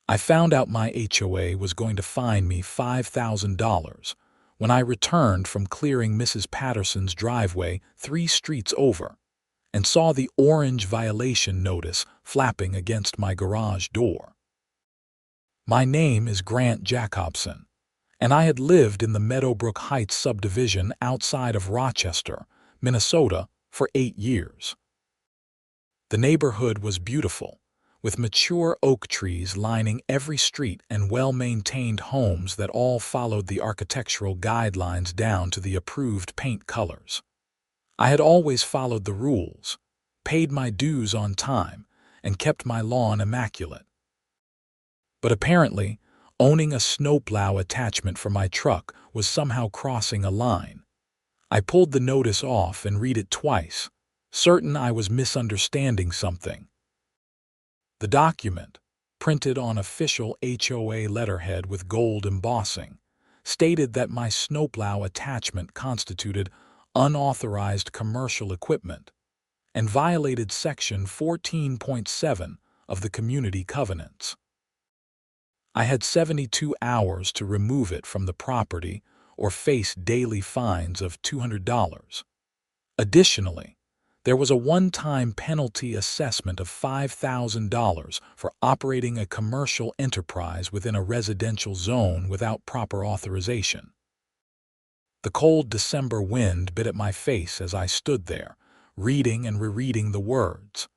I found out my HOA was going to fine me $5,000 when I returned from clearing Mrs. Patterson's driveway 3 streets over and saw the orange violation notice flapping against my garage door. My name is Grant Jacobson, and I had lived in the Meadowbrook Heights subdivision outside of Rochester, Minnesota, for 8 years. The neighborhood was beautiful, with mature oak trees lining every street and well-maintained homes that all followed the architectural guidelines down to the approved paint colors. I had always followed the rules, paid my dues on time, and kept my lawn immaculate. But apparently, owning a snowplow attachment for my truck was somehow crossing a line. I pulled the notice off and read it twice, certain I was misunderstanding something. The document, printed on official HOA letterhead with gold embossing, stated that my snowplow attachment constituted unauthorized commercial equipment and violated Section 14.7 of the Community Covenants. I had 72 hours to remove it from the property or face daily fines of $200. Additionally, there was a one-time penalty assessment of $5,000 for operating a commercial enterprise within a residential zone without proper authorization. The cold December wind bit at my face as I stood there, reading and rereading the words.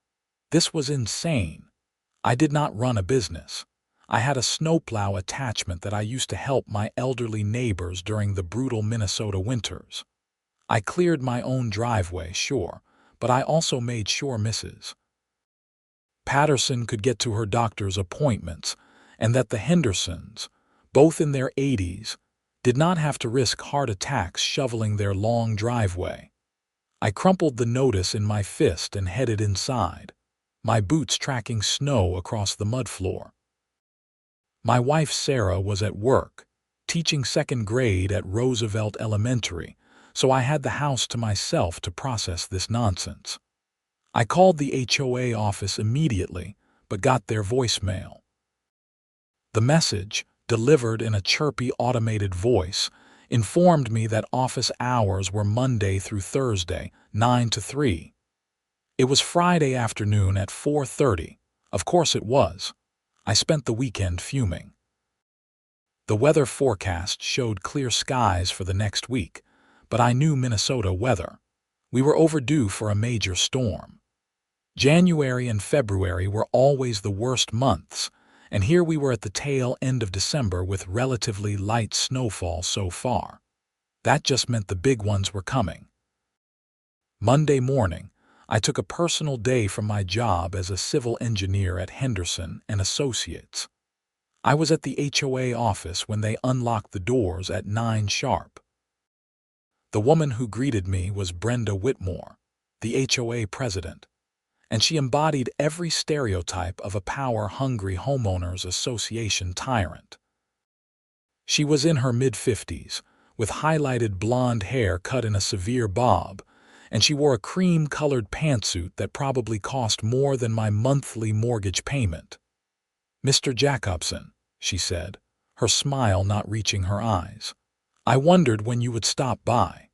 This was insane. I did not run a business. I had a snowplow attachment that I used to help my elderly neighbors during the brutal Minnesota winters. I cleared my own driveway, sure, but I also made sure Mrs. Patterson could get to her doctor's appointments and that the Hendersons, both in their 80s, did not have to risk heart attacks shoveling their long driveway. I crumpled the notice in my fist and headed inside, my boots tracking snow across the mud floor. My wife Sarah was at work, teaching 2nd grade at Roosevelt Elementary, so I had the house to myself to process this nonsense. I called the HOA office immediately, but got their voicemail. The message, delivered in a chirpy automated voice, informed me that office hours were Monday through Thursday, 9 to 3. It was Friday afternoon at 4:30. Of course it was. I spent the weekend fuming. The weather forecast showed clear skies for the next week, but I knew Minnesota weather. We were overdue for a major storm. January and February were always the worst months, and here we were at the tail end of December with relatively light snowfall so far. That just meant the big ones were coming. Monday morning, I took a personal day from my job as a civil engineer at Henderson and Associates. I was at the HOA office when they unlocked the doors at 9 sharp. The woman who greeted me was Brenda Whitmore, the HOA president, and she embodied every stereotype of a power-hungry homeowners association tyrant. She was in her mid-50s, with highlighted blonde hair cut in a severe bob, and she wore a cream-colored pantsuit that probably cost more than my monthly mortgage payment. "Mr. Jacobson," she said, her smile not reaching her eyes, "I wondered when you would stop by."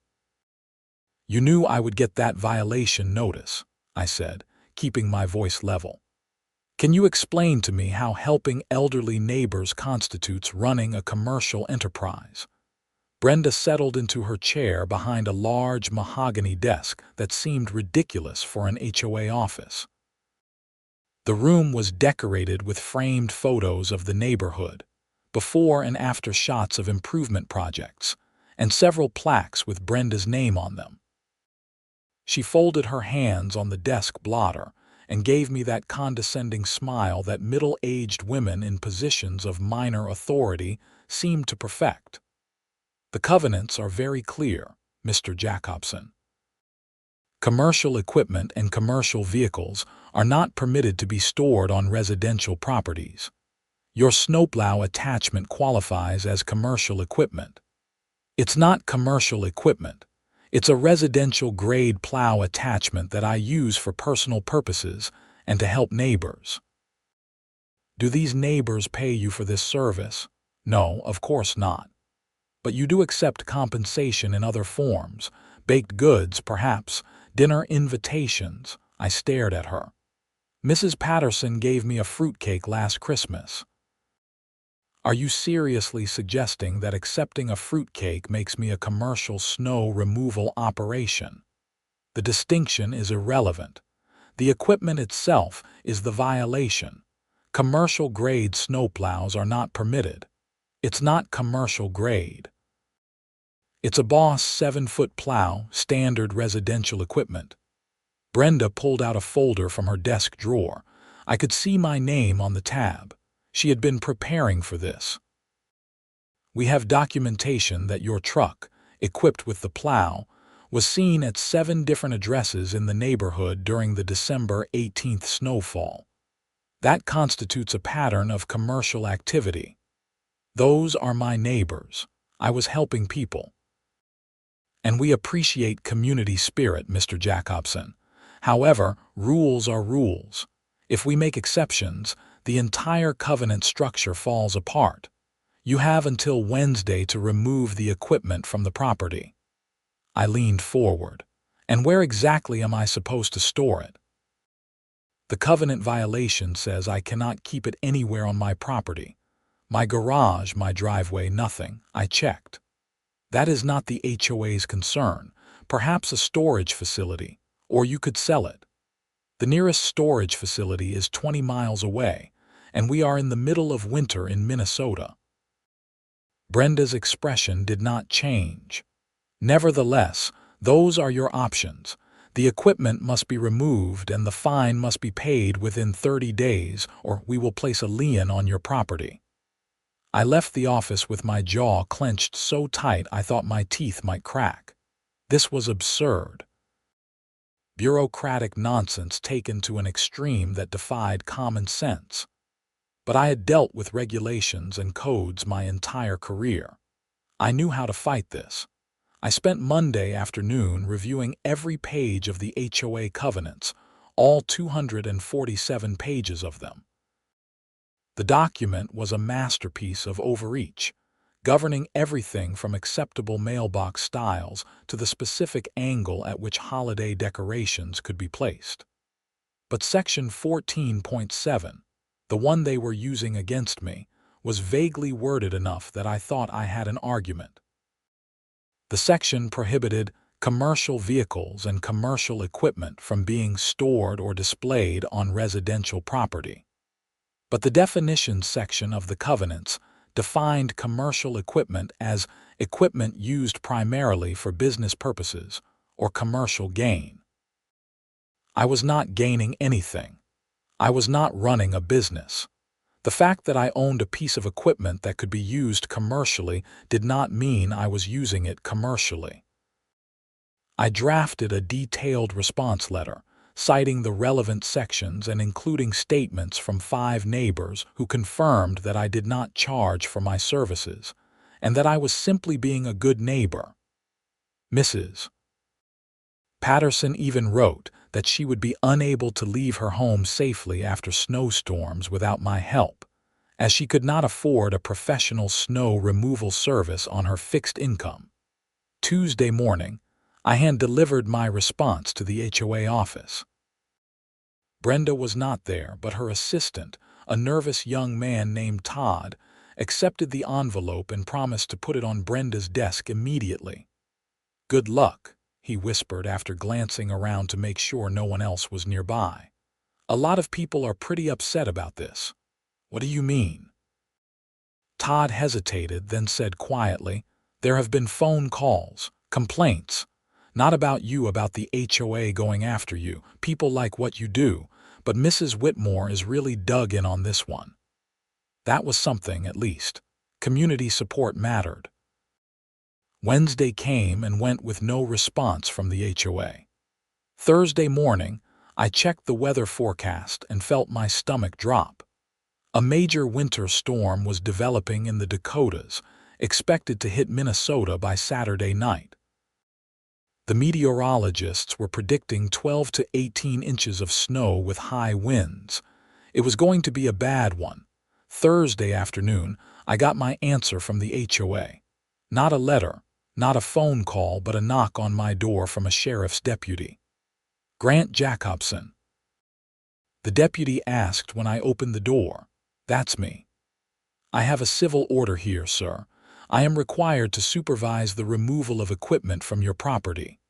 "You knew I would get that violation notice," I said, keeping my voice level. "Can you explain to me how helping elderly neighbors constitutes running a commercial enterprise?" Brenda settled into her chair behind a large mahogany desk that seemed ridiculous for an HOA office. The room was decorated with framed photos of the neighborhood, before and after shots of improvement projects, and several plaques with Brenda's name on them. She folded her hands on the desk blotter and gave me that condescending smile that middle-aged women in positions of minor authority seemed to perfect. "The covenants are very clear, Mr. Jacobson. Commercial equipment and commercial vehicles are not permitted to be stored on residential properties. Your snowplow attachment qualifies as commercial equipment. It's not commercial equipment. It's a residential-grade plow attachment that I use for personal purposes and to help neighbors." Do these neighbors pay you for this service? No, of course not. But you do accept compensation in other forms, baked goods, perhaps, dinner invitations. I stared at her. Mrs. Patterson gave me a fruitcake last Christmas. Are you seriously suggesting that accepting a fruitcake makes me a commercial snow removal operation? The distinction is irrelevant. The equipment itself is the violation. Commercial-grade snowplows are not permitted. It's not commercial grade. It's a Boss 7-foot plow, standard residential equipment. Brenda pulled out a folder from her desk drawer. I could see my name on the tab. She had been preparing for this. We have documentation that your truck, equipped with the plow, was seen at 7 different addresses in the neighborhood during the December 18th snowfall. That constitutes a pattern of commercial activity. Those are my neighbors. I was helping people. And we appreciate community spirit, Mr. Jacobson. However, rules are rules. If we make exceptions, the entire covenant structure falls apart. You have until Wednesday to remove the equipment from the property. I leaned forward. And where exactly am I supposed to store it? The covenant violation says I cannot keep it anywhere on my property. My garage, my driveway, nothing. I checked. That is not the HOA's concern. Perhaps a storage facility, or you could sell it. The nearest storage facility is 20 miles away, and we are in the middle of winter in Minnesota. Brenda's expression did not change. Nevertheless, those are your options. The equipment must be removed and the fine must be paid within 30 days, or we will place a lien on your property. I left the office with my jaw clenched so tight I thought my teeth might crack. This was absurd. Bureaucratic nonsense taken to an extreme that defied common sense. But I had dealt with regulations and codes my entire career. I knew how to fight this. I spent Monday afternoon reviewing every page of the HOA covenants, all 247 pages of them. The document was a masterpiece of overreach, governing everything from acceptable mailbox styles to the specific angle at which holiday decorations could be placed. But Section 14.7, the one they were using against me, was vaguely worded enough that I thought I had an argument. The section prohibited commercial vehicles and commercial equipment from being stored or displayed on residential property. But the definitions section of the covenants defined commercial equipment as equipment used primarily for business purposes or commercial gain. I was not gaining anything. I was not running a business. The fact that I owned a piece of equipment that could be used commercially did not mean I was using it commercially. I drafted a detailed response letter, citing the relevant sections and including statements from 5 neighbors who confirmed that I did not charge for my services, and that I was simply being a good neighbor. Mrs. Patterson even wrote that she would be unable to leave her home safely after snowstorms without my help, as she could not afford a professional snow removal service on her fixed income. Tuesday morning, I hand-delivered my response to the HOA office. Brenda was not there, but her assistant, a nervous young man named Todd, accepted the envelope and promised to put it on Brenda's desk immediately. "Good luck," he whispered after glancing around to make sure no one else was nearby. "A lot of people are pretty upset about this." "What do you mean?" Todd hesitated, then said quietly, "There have been phone calls, complaints. Not about you, about the HOA going after you. People like what you do, but Mrs. Whitmore is really dug in on this one." That was something, at least. Community support mattered. Wednesday came and went with no response from the HOA. Thursday morning, I checked the weather forecast and felt my stomach drop. A major winter storm was developing in the Dakotas, expected to hit Minnesota by Saturday night. The meteorologists were predicting 12 to 18 inches of snow with high winds. It was going to be a bad one, Thursday afternoon, I got my answer from the HOA. Not a letter, not a phone call, but a knock on my door from a sheriff's deputy. "Grant Jacobson." The deputy asked when I opened the door. "That's me." "I have a civil order here, sir. I am required to supervise the removal of equipment from your property."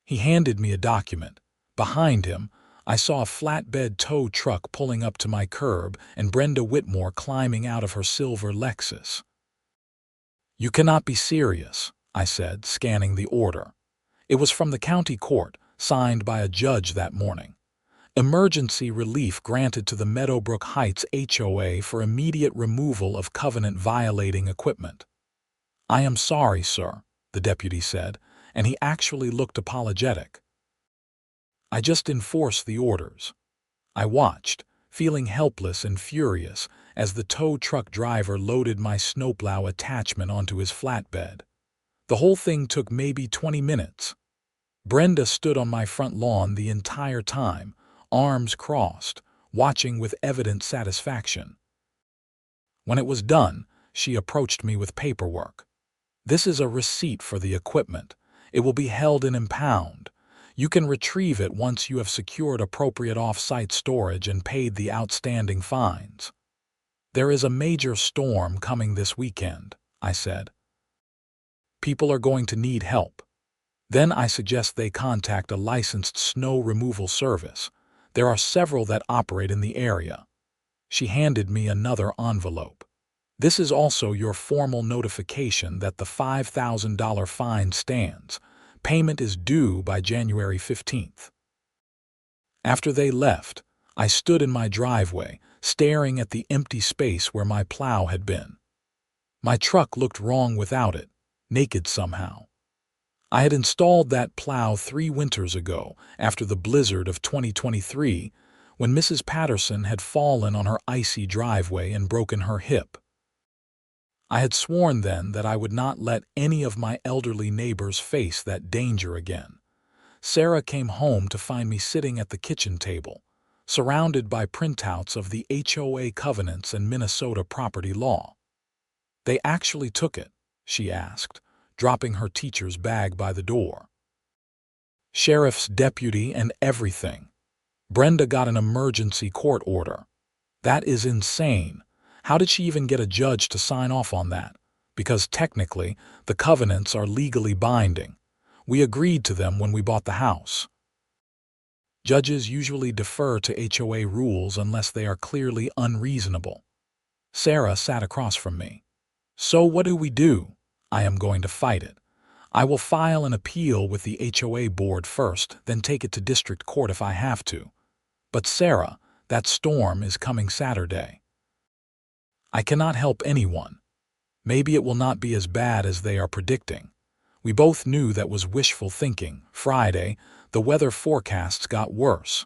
He handed me a document. Behind him, I saw a flatbed tow truck pulling up to my curb and Brenda Whitmore climbing out of her silver Lexus. "You cannot be serious," I said, scanning the order. It was from the county court, signed by a judge that morning. Emergency relief granted to the Meadowbrook Heights HOA for immediate removal of covenant-violating equipment. "I am sorry, sir," the deputy said, and he actually looked apologetic. "I just enforce the orders." I watched, feeling helpless and furious, as the tow truck driver loaded my Snowplow attachment onto his flatbed. The whole thing took maybe 20 minutes. Brenda stood on my front lawn the entire time, arms crossed, watching with evident satisfaction. When it was done, she approached me with paperwork. "This is a receipt for the equipment. It will be held in impound. You can retrieve it once you have secured appropriate off-site storage and paid the outstanding fines." "There is a major storm coming this weekend," I said. "People are going to need help." Then I suggest they contact a licensed snow removal service. There are several that operate in the area. She handed me another envelope. "This is also your formal notification that the $5,000 fine stands. Payment is due by January 15th. After they left, I stood in my driveway, staring at the empty space where my plow had been. My truck looked wrong without it, naked somehow. I had installed that plow 3 winters ago, after the blizzard of 2023, when Mrs. Patterson had fallen on her icy driveway and broken her hip. I had sworn then that I would not let any of my elderly neighbors face that danger again. Sarah came home to find me sitting at the kitchen table, surrounded by printouts of the HOA covenants and Minnesota property law. "They actually took it?" she asked, dropping her teacher's bag by the door. "Sheriff's deputy and everything. Brenda got an emergency court order. That is insane. How did she even get a judge to sign off on that? Because technically, the covenants are legally binding. We agreed to them when we bought the house." Judges usually defer to HOA rules unless they are clearly unreasonable. Sarah sat across from me. "So what do we do?" "I am going to fight it. I will file an appeal with the HOA board first, then take it to district court if I have to. But Sarah, that storm is coming Saturday." "I cannot help anyone. Maybe it will not be as bad as they are predicting." We both knew that was wishful thinking. Friday, the weather forecasts got worse.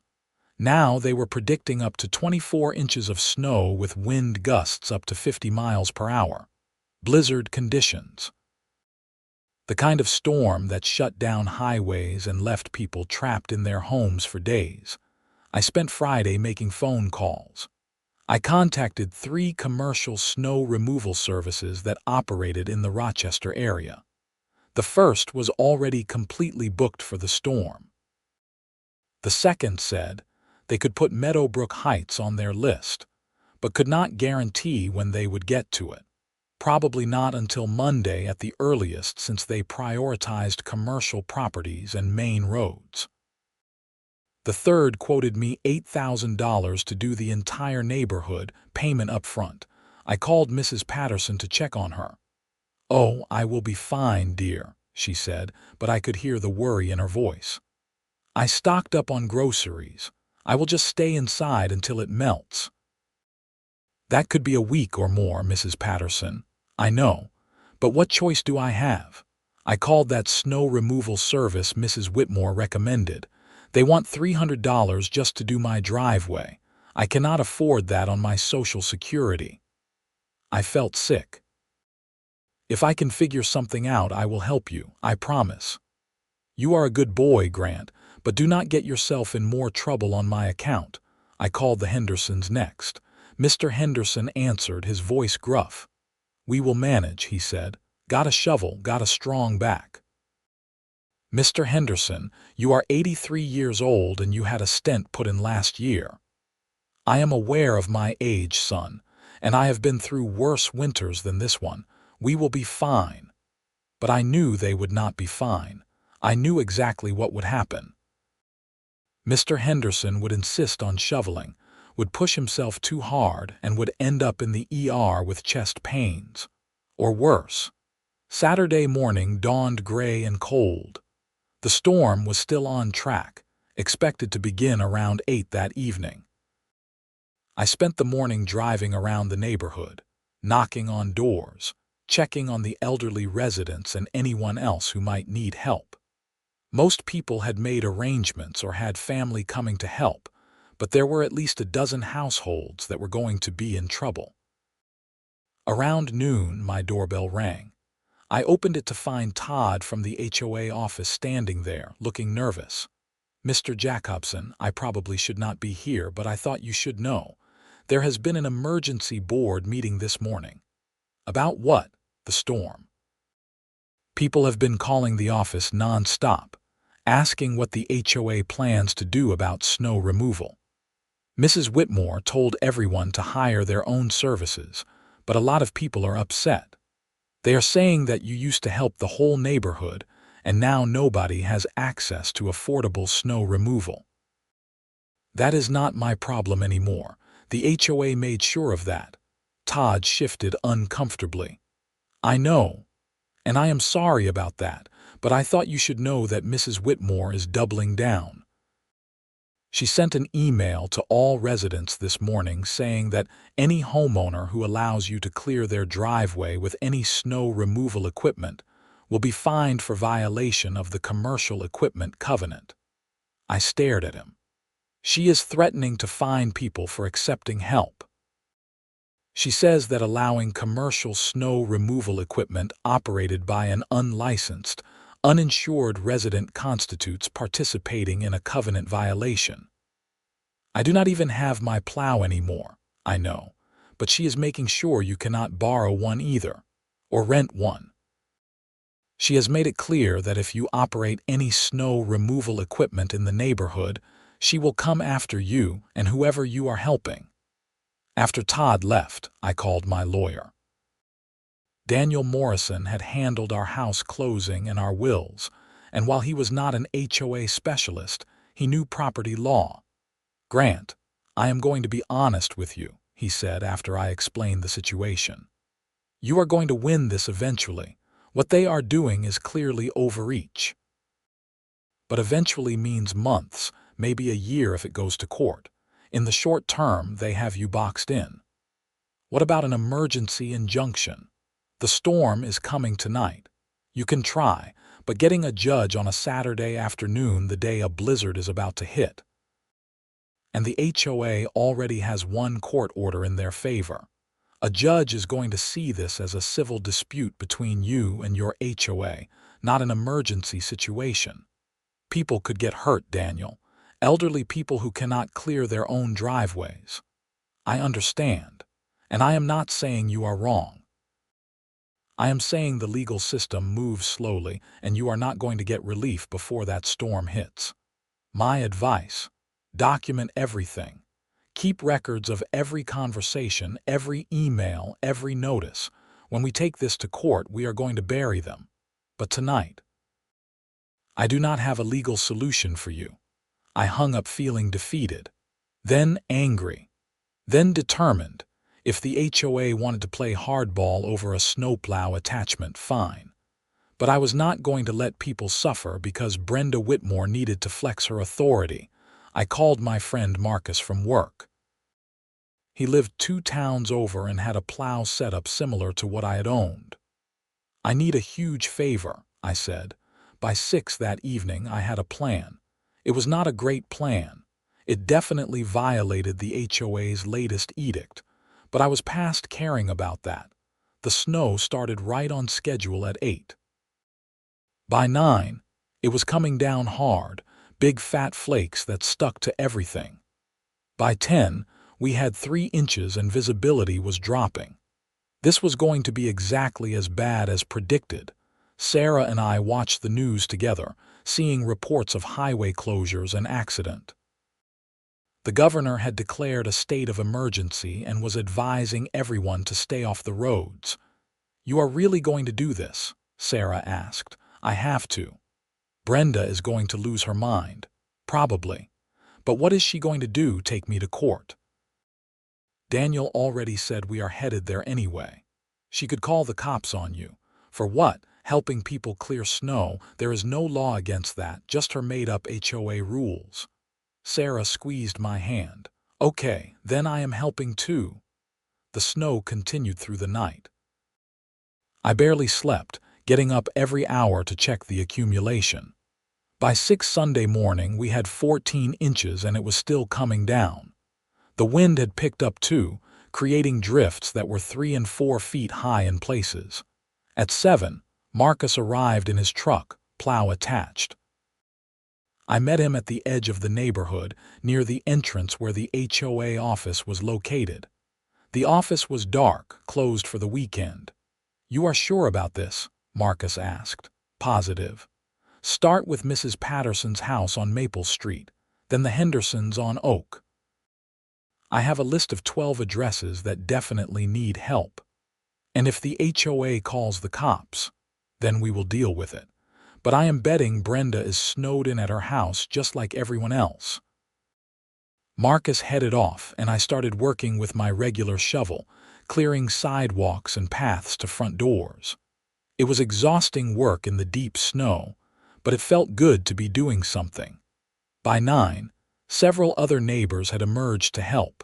Now they were predicting up to 24 inches of snow with wind gusts up to 50 miles per hour. Blizzard conditions. The kind of storm that shut down highways and left people trapped in their homes for days. I spent Friday making phone calls. I contacted 3 commercial snow removal services that operated in the Rochester area. The first was already completely booked for the storm. The second said they could put Meadowbrook Heights on their list, but could not guarantee when they would get to it. Probably not until Monday at the earliest, since they prioritized commercial properties and main roads. The third quoted me $8,000 to do the entire neighborhood, payment up front. I called Mrs. Patterson to check on her. "Oh, I will be fine, dear," she said, but I could hear the worry in her voice. "I stocked up on groceries. I will just stay inside until it melts." "That could be a week or more, Mrs. Patterson. I know, but what choice do I have?" I called that snow removal service Mrs. Whitmore recommended. "They want $300 just to do my driveway. I cannot afford that on my Social Security." I felt sick. "If I can figure something out, I will help you, I promise." "You are a good boy, Grant, but do not get yourself in more trouble on my account." I called the Hendersons next. Mr. Henderson answered, his voice gruff. "We will manage," he said. "Got a shovel, got a strong back." "Mr. Henderson, you are 83 years old and you had a stent put in last year." "I am aware of my age, son, and I have been through worse winters than this one. We will be fine." But I knew they would not be fine. I knew exactly what would happen. Mr. Henderson would insist on shoveling, would push himself too hard, and would end up in the ER with chest pains. Or worse. Saturday morning dawned gray and cold. The storm was still on track, expected to begin around 8 that evening. I spent the morning driving around the neighborhood, knocking on doors, checking on the elderly residents and anyone else who might need help. Most people had made arrangements or had family coming to help, but there were at least a dozen households that were going to be in trouble. Around noon, my doorbell rang. I opened it to find Todd from the HOA office standing there, looking nervous. "Mr. Jacobson, I probably should not be here, but I thought you should know. There has been an emergency board meeting this morning." "About what?" "The storm." People have been calling the office non-stop, asking what the HOA plans to do about snow removal. Mrs. Whitmore told everyone to hire their own services, but a lot of people are upset. They are saying that you used to help the whole neighborhood, and now nobody has access to affordable snow removal. "That is not my problem anymore. The HOA made sure of that." Todd shifted uncomfortably. "I know, and I am sorry about that, but I thought you should know that Mrs. Whitmore is doubling down. She sent an email to all residents this morning saying that any homeowner who allows you to clear their driveway with any snow removal equipment will be fined for violation of the Commercial Equipment Covenant." I stared at him. "She is threatening to fine people for accepting help. She says that allowing commercial snow removal equipment operated by an unlicensed, uninsured resident constitutes participating in a covenant violation. I do not even have my plow anymore, I know, but she is making sure you cannot borrow one either, or rent one. She has made it clear that if you operate any snow removal equipment in the neighborhood, she will come after you and whoever you are helping." After Todd left, I called my lawyer. Daniel Morrison had handled our house closing and our wills, and while he was not an HOA specialist, he knew property law. "Grant, I am going to be honest with you," he said after I explained the situation. "You are going to win this eventually. What they are doing is clearly overreach. But eventually means months, maybe a year if it goes to court. In the short term, they have you boxed in. What about an emergency injunction? The storm is coming tonight. You can try, but getting a judge on a Saturday afternoon the day a blizzard is about to hit. And the HOA already has one court order in their favor. A judge is going to see this as a civil dispute between you and your HOA, not an emergency situation. People could get hurt, Daniel. Elderly people who cannot clear their own driveways. I understand, and I am not saying you are wrong. I am saying the legal system moves slowly, and you are not going to get relief before that storm hits. My advice: document everything. Keep records of every conversation, every email, every notice. When we take this to court, we are going to bury them. But tonight, I do not have a legal solution for you." I hung up feeling defeated, then angry, then determined. If the HOA wanted to play hardball over a snowplow attachment, fine. But I was not going to let people suffer because Brenda Whitmore needed to flex her authority. I called my friend Marcus from work. He lived 2 towns over and had a plow setup similar to what I had owned. "I need a huge favor," I said. By 6 that evening, I had a plan. It was not a great plan. It definitely violated the HOA's latest edict, but I was past caring about that. The snow started right on schedule at 8. By 9, it was coming down hard, big fat flakes that stuck to everything. By 10, We had 3 inches and visibility was dropping. This was going to be exactly as bad as predicted. Sarah and I watched the news together, seeing reports of highway closures and accident. The governor had declared a state of emergency and was advising everyone to stay off the roads. "You are really going to do this?" Sarah asked. "I have to. Brenda is going to lose her mind. Probably. But what is she going to do, take me to court?" "Daniel already said we are headed there anyway. She could call the cops on you." "For what? Helping people clear snow? There is no law against that, just her made-up HOA rules." Sarah squeezed my hand. "Okay, then I am helping too." The snow continued through the night. I barely slept, getting up every hour to check the accumulation. By 6 Sunday morning, we had 14 inches and it was still coming down. The wind had picked up too, creating drifts that were 3 and 4 feet high in places. At 7, Marcus arrived in his truck, plow attached. I met him at the edge of the neighborhood, near the entrance where the HOA office was located. The office was dark, closed for the weekend. "You are sure about this?" Marcus asked. "Positive. Start with Mrs. Patterson's house on Maple Street, then the Hendersons on Oak. I have a list of 12 addresses that definitely need help. And if the HOA calls the cops, then we will deal with it. But I am betting Brenda is snowed in at her house just like everyone else." Marcus headed off, and I started working with my regular shovel, clearing sidewalks and paths to front doors. It was exhausting work in the deep snow, but it felt good to be doing something. By 9, several other neighbors had emerged to help.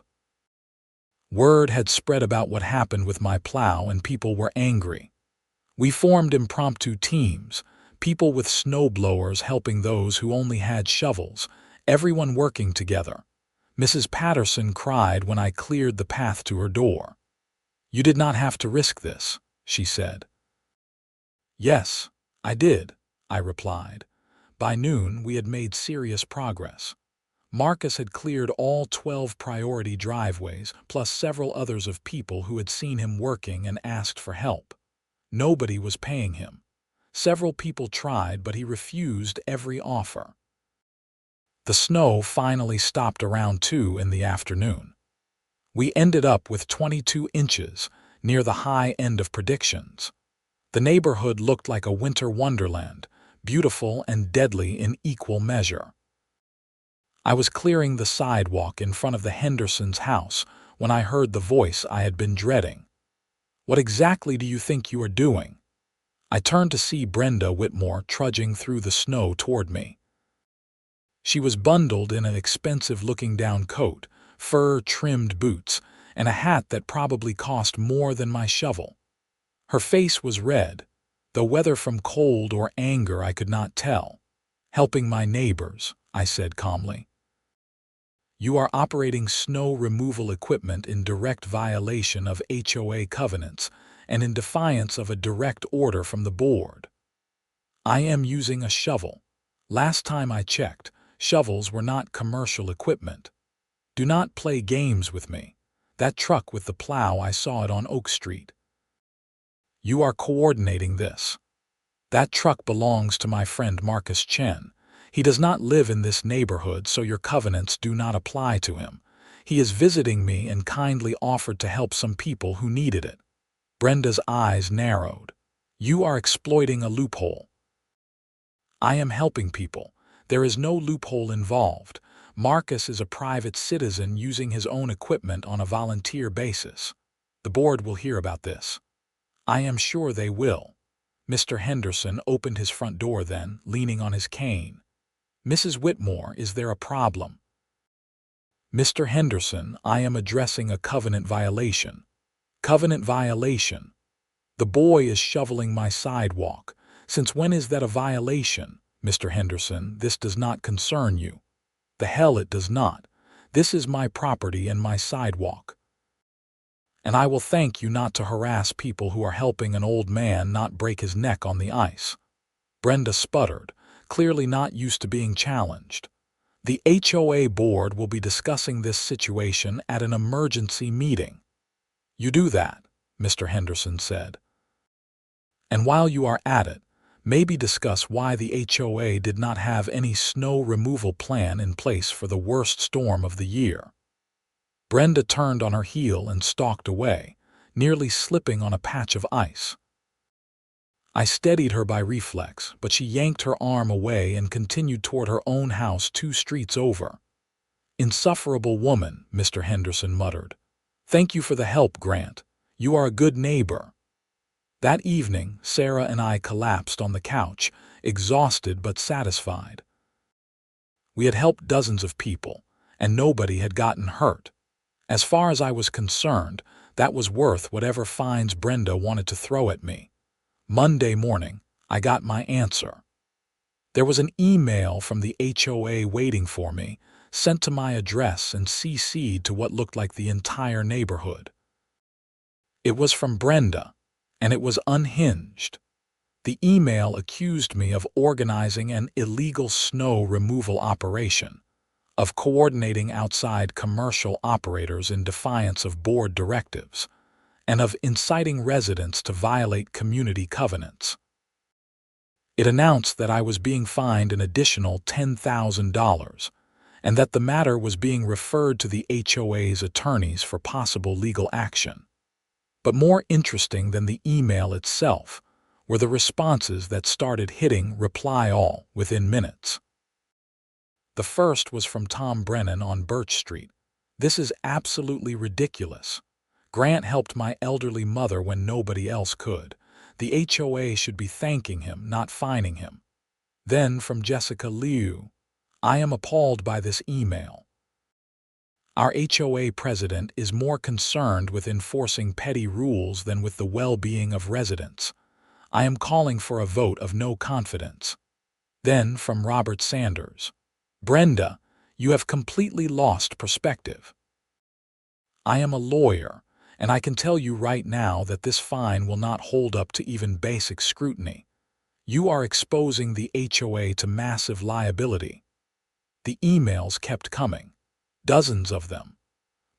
Word had spread about what happened with my plow, and people were angry. We formed impromptu teams, people with snowblowers helping those who only had shovels, everyone working together. Mrs. Patterson cried when I cleared the path to her door. "You did not have to risk this," she said. "Yes, I did," I replied. By noon, we had made serious progress. Marcus had cleared all 12 priority driveways, plus several others of people who had seen him working and asked for help. Nobody was paying him. Several people tried, but he refused every offer. The snow finally stopped around 2 in the afternoon. We ended up with 22 inches, near the high end of predictions. The neighborhood looked like a winter wonderland, beautiful and deadly in equal measure. I was clearing the sidewalk in front of the Hendersons' house when I heard the voice I had been dreading. "What exactly do you think you are doing?" I turned to see Brenda Whitmore trudging through the snow toward me. She was bundled in an expensive-looking down coat, fur-trimmed boots, and a hat that probably cost more than my shovel. Her face was red, though whether from cold or anger I could not tell. "Helping my neighbors," I said calmly. "You are operating snow removal equipment in direct violation of HOA covenants and in defiance of a direct order from the board." "I am using a shovel. Last time I checked, shovels were not commercial equipment. Do not play games with me. That truck with the plow, I saw it on Oak Street." "You are coordinating this." "That truck belongs to my friend Marcus Chen. He does not live in this neighborhood, so your covenants do not apply to him. He is visiting me and kindly offered to help some people who needed it." Brenda's eyes narrowed. "You are exploiting a loophole." "I am helping people. There is no loophole involved. Marcus is a private citizen using his own equipment on a volunteer basis. The board will hear about this." "I am sure they will." Mr. Henderson opened his front door then, leaning on his cane. "Mrs. Whitmore, is there a problem?" "Mr. Henderson, I am addressing a covenant violation." "Covenant violation? The boy is shoveling my sidewalk. Since when is that a violation? Mr. Henderson, this does not concern you." "The hell it does not. This is my property and my sidewalk. And I will thank you not to harass people who are helping an old man not break his neck on the ice." Brenda sputtered, clearly not used to being challenged. The HOA board will be discussing this situation at an emergency meeting. You do that, Mr. Henderson said. And while you are at it, maybe discuss why the HOA did not have any snow removal plan in place for the worst storm of the year. Brenda turned on her heel and stalked away, nearly slipping on a patch of ice. I steadied her by reflex, but she yanked her arm away and continued toward her own house 2 streets over. "Insufferable woman," Mr. Henderson muttered. "Thank you for the help, Grant. You are a good neighbor." That evening, Sarah and I collapsed on the couch, exhausted but satisfied. We had helped dozens of people, and nobody had gotten hurt. As far as I was concerned, that was worth whatever fines Brenda wanted to throw at me. Monday morning, I got my answer. There was an email from the HOA waiting for me, sent to my address and CC'd to what looked like the entire neighborhood. It was from Brenda, and it was unhinged. The email accused me of organizing an illegal snow removal operation, of coordinating outside commercial operators in defiance of board directives, and of inciting residents to violate community covenants. It announced that I was being fined an additional $10,000, and that the matter was being referred to the HOA's attorneys for possible legal action. But more interesting than the email itself were the responses that started hitting reply all within minutes. The first was from Tom Brennan on Birch Street. "This is absolutely ridiculous. Grant helped my elderly mother when nobody else could. The HOA should be thanking him, not fining him." Then from Jessica Liu, "I am appalled by this email. Our HOA president is more concerned with enforcing petty rules than with the well-being of residents. I am calling for a vote of no confidence." Then from Robert Sanders, "Brenda, you have completely lost perspective. I am a lawyer, and I can tell you right now that this fine will not hold up to even basic scrutiny. You are exposing the HOA to massive liability." The emails kept coming, dozens of them.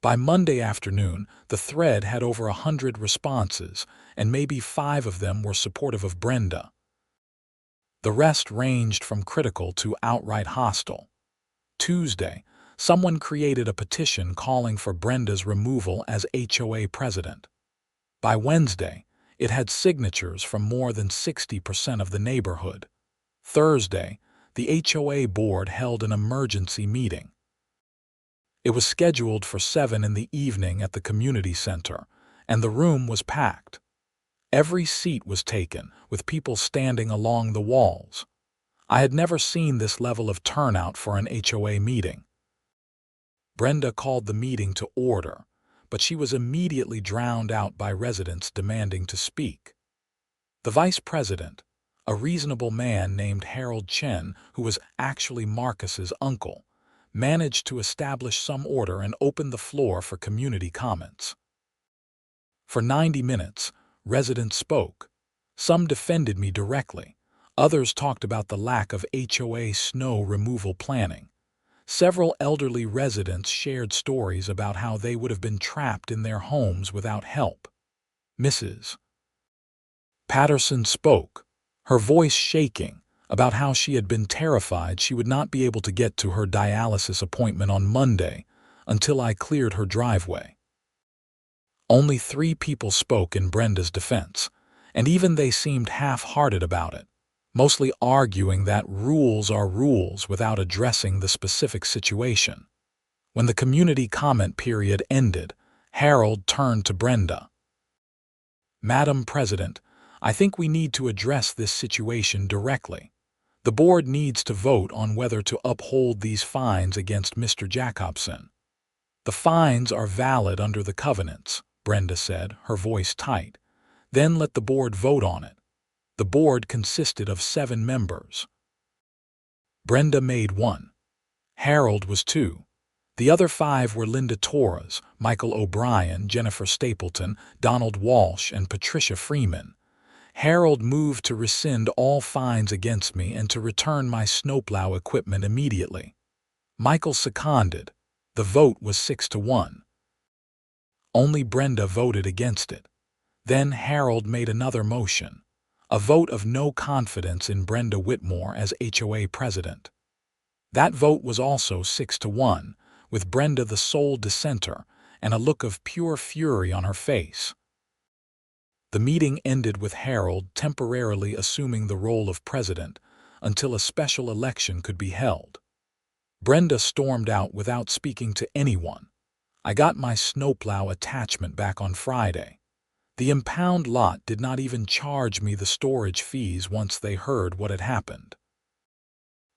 By Monday afternoon, the thread had over 100 responses, and maybe 5 of them were supportive of Brenda. The rest ranged from critical to outright hostile. Tuesday, someone created a petition calling for Brenda's removal as HOA president. By Wednesday, it had signatures from more than 60% of the neighborhood. Thursday, the HOA board held an emergency meeting. It was scheduled for 7 in the evening at the community center, and the room was packed. Every seat was taken, with people standing along the walls. I had never seen this level of turnout for an HOA meeting. Brenda called the meeting to order, but she was immediately drowned out by residents demanding to speak. The vice president, a reasonable man named Harold Chen, who was actually Marcus's uncle, managed to establish some order and opened the floor for community comments. For 90 minutes, residents spoke. Some defended me directly. Others talked about the lack of HOA snow removal planning. Several elderly residents shared stories about how they would have been trapped in their homes without help. Mrs. Patterson spoke, her voice shaking, about how she had been terrified she would not be able to get to her dialysis appointment on Monday until I cleared her driveway. Only 3 people spoke in Brenda's defense, and even they seemed half-hearted about it, mostly arguing that rules are rules without addressing the specific situation. When the community comment period ended, Harold turned to Brenda. "Madam President, I think we need to address this situation directly. The board needs to vote on whether to uphold these fines against Mr. Jacobson." "The fines are valid under the covenants," Brenda said, her voice tight. "Then let the board vote on it." The board consisted of 7 members. Brenda made 1. Harold was 2. The other 5 were Linda Torres, Michael O'Brien, Jennifer Stapleton, Donald Walsh, and Patricia Freeman. Harold moved to rescind all fines against me and to return my snowplow equipment immediately. Michael seconded. The vote was 6-1. Only Brenda voted against it. Then Harold made another motion, a vote of no confidence in Brenda Whitmore as HOA president. That vote was also 6-1, with Brenda the sole dissenter and a look of pure fury on her face. The meeting ended with Harold temporarily assuming the role of president until a special election could be held. Brenda stormed out without speaking to anyone. I got my Snowplow attachment back on Friday. The impound lot did not even charge me the storage fees once they heard what had happened.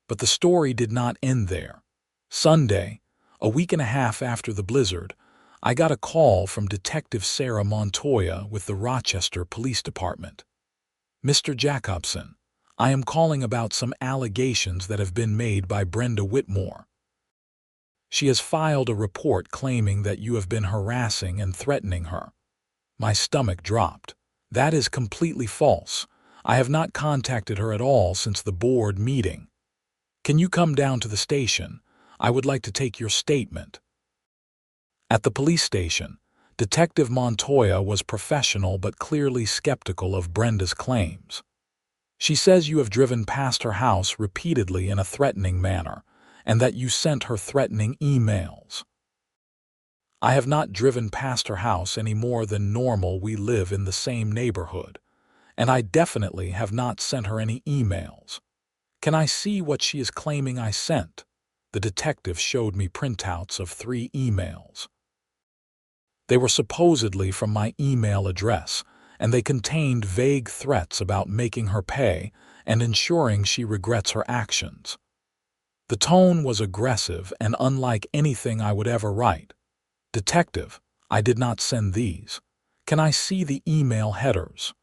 But the story did not end there. Sunday, a week and a half after the blizzard, I got a call from Detective Sarah Montoya with the Rochester Police Department. "Mr. Jacobson, I am calling about some allegations that have been made by Brenda Whitmore. She has filed a report claiming that you have been harassing and threatening her." My stomach dropped. "That is completely false. I have not contacted her at all since the board meeting. Can you come down to the station? I would like to take your statement." At the police station, Detective Montoya was professional but clearly skeptical of Brenda's claims. "She says you have driven past her house repeatedly in a threatening manner, and that you sent her threatening emails." "I have not driven past her house any more than normal. We live in the same neighborhood, and I definitely have not sent her any emails. Can I see what she is claiming I sent?" The detective showed me printouts of 3 emails. They were supposedly from my email address, and they contained vague threats about making her pay and ensuring she regrets her actions. The tone was aggressive and unlike anything I would ever write. "Detective, I did not send these. Can I see the email headers?"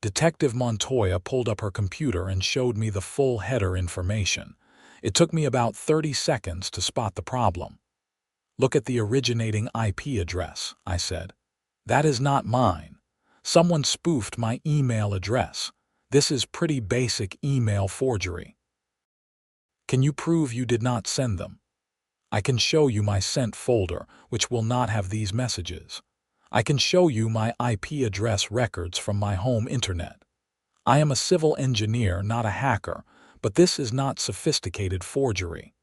Detective Montoya pulled up her computer and showed me the full header information. It took me about 30 seconds to spot the problem. "Look at the originating IP address," I said. "That is not mine. Someone spoofed my email address. This is pretty basic email forgery." "Can you prove you did not send them?" "I can show you my sent folder, which will not have these messages. I can show you my IP address records from my home internet. I am a civil engineer, not a hacker, but this is not sophisticated forgery.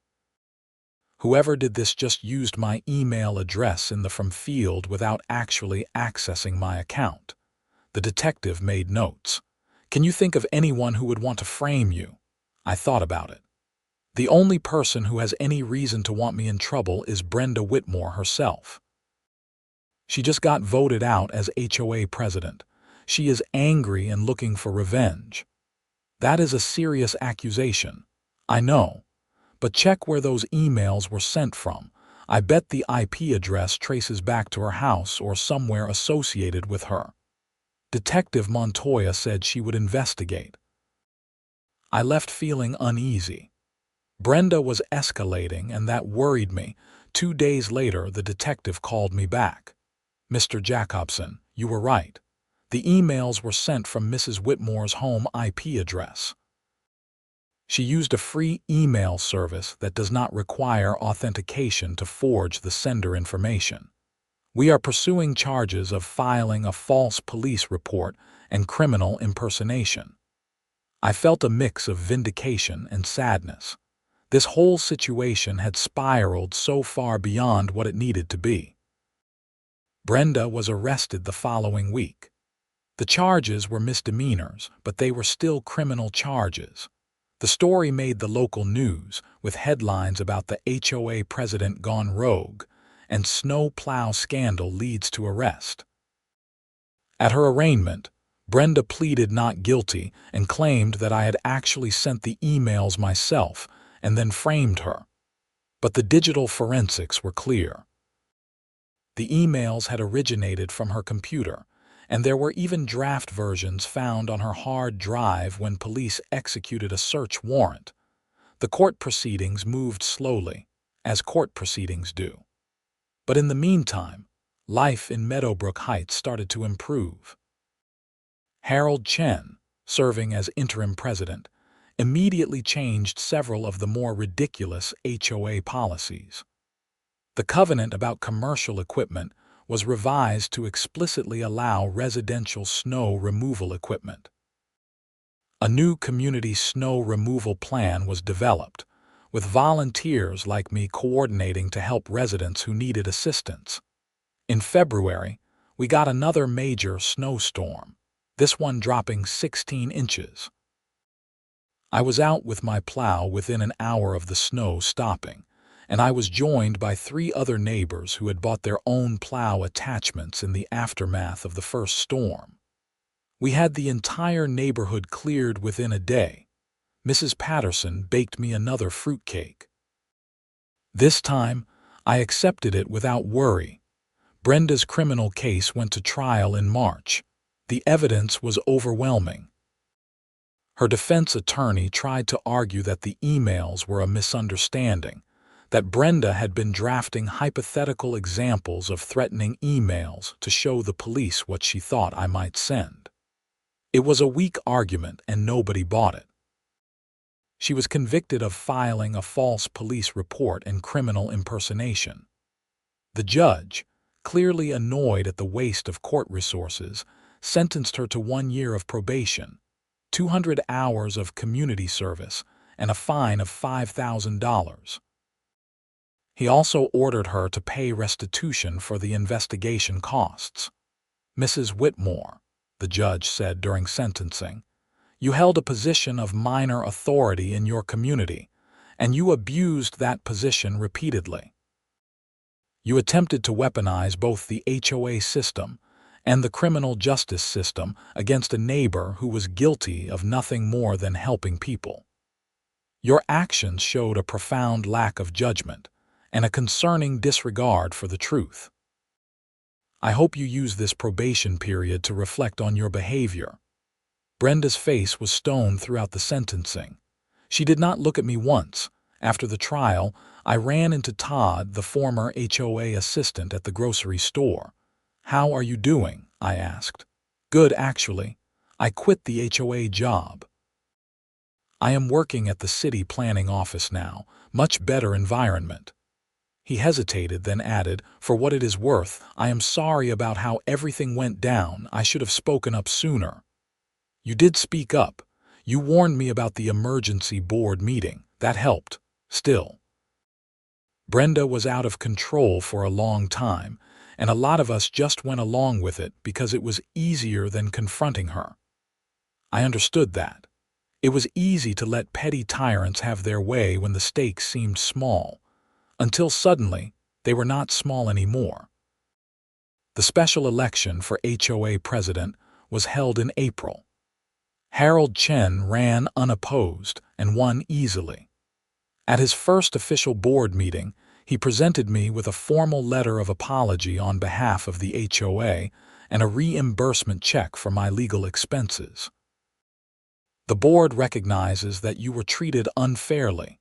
Whoever did this just used my email address in the from field without actually accessing my account." The detective made notes. "Can you think of anyone who would want to frame you?" I thought about it. "The only person who has any reason to want me in trouble is Brenda Whitmore herself. She just got voted out as HOA president. She is angry and looking for revenge." "That is a serious accusation." "I know. But check where those emails were sent from. I bet the IP address traces back to her house or somewhere associated with her." Detective Montoya said she would investigate. I left feeling uneasy. Brenda was escalating, and that worried me. 2 days later, the detective called me back. "Mr. Jacobson, you were right. The emails were sent from Mrs. Whitmore's home IP address. She used a free email service that does not require authentication to forge the sender information. We are pursuing charges of filing a false police report and criminal impersonation." I felt a mix of vindication and sadness. This whole situation had spiraled so far beyond what it needed to be. Brenda was arrested the following week. The charges were misdemeanors, but they were still criminal charges. The story made the local news, with headlines about the HOA president gone rogue and Snowplow scandal leads to arrest. At her arraignment, Brenda pleaded not guilty and claimed that I had actually sent the emails myself and then framed her. But the digital forensics were clear. The emails had originated from her computer, and there were even draft versions found on her hard drive when police executed a search warrant. The court proceedings moved slowly, as court proceedings do. But in the meantime, life in Meadowbrook Heights started to improve. Harold Chen, serving as interim president, immediately changed several of the more ridiculous HOA policies. The covenant about commercial equipment was revised to explicitly allow residential snow removal equipment. A new community snow removal plan was developed, with volunteers like me coordinating to help residents who needed assistance. In February, we got another major snowstorm, this one dropping 16 inches. I was out with my plow within an hour of the snow stopping, and I was joined by 3 other neighbors who had bought their own plow attachments in the aftermath of the first storm. We had the entire neighborhood cleared within a day. Mrs. Patterson baked me another fruitcake. This time, I accepted it without worry. Brenda's criminal case went to trial in March. The evidence was overwhelming. Her defense attorney tried to argue that the emails were a misunderstanding, that Brenda had been drafting hypothetical examples of threatening emails to show the police what she thought I might send. It was a weak argument and nobody bought it. She was convicted of filing a false police report and criminal impersonation. The judge, clearly annoyed at the waste of court resources, sentenced her to 1 year of probation, 200 hours of community service, and a fine of $5,000. He also ordered her to pay restitution for the investigation costs. "Mrs. Whitmore," the judge said during sentencing, "you held a position of minor authority in your community, and you abused that position repeatedly. You attempted to weaponize both the HOA system and the criminal justice system against a neighbor who was guilty of nothing more than helping people. Your actions showed a profound lack of judgment and a concerning disregard for the truth. I hope you use this probation period to reflect on your behavior." Brenda's face was stone throughout the sentencing. She did not look at me once. After the trial, I ran into Todd, the former HOA assistant at the grocery store. "How are you doing?" I asked. "Good, actually. I quit the HOA job. I am working at the city planning office now, much better environment." He hesitated, then added, "For what it is worth, I am sorry about how everything went down. I should have spoken up sooner." "You did speak up. You warned me about the emergency board meeting. That helped. Still, Brenda was out of control for a long time, and a lot of us just went along with it because it was easier than confronting her. I understood that. It was easy to let petty tyrants have their way when the stakes seemed small, until suddenly they were not small anymore." The special election for HOA president was held in April. Harold Chen ran unopposed and won easily. At his first official board meeting, he presented me with a formal letter of apology on behalf of the HOA and a reimbursement check for my legal expenses. "The board recognizes that you were treated unfairly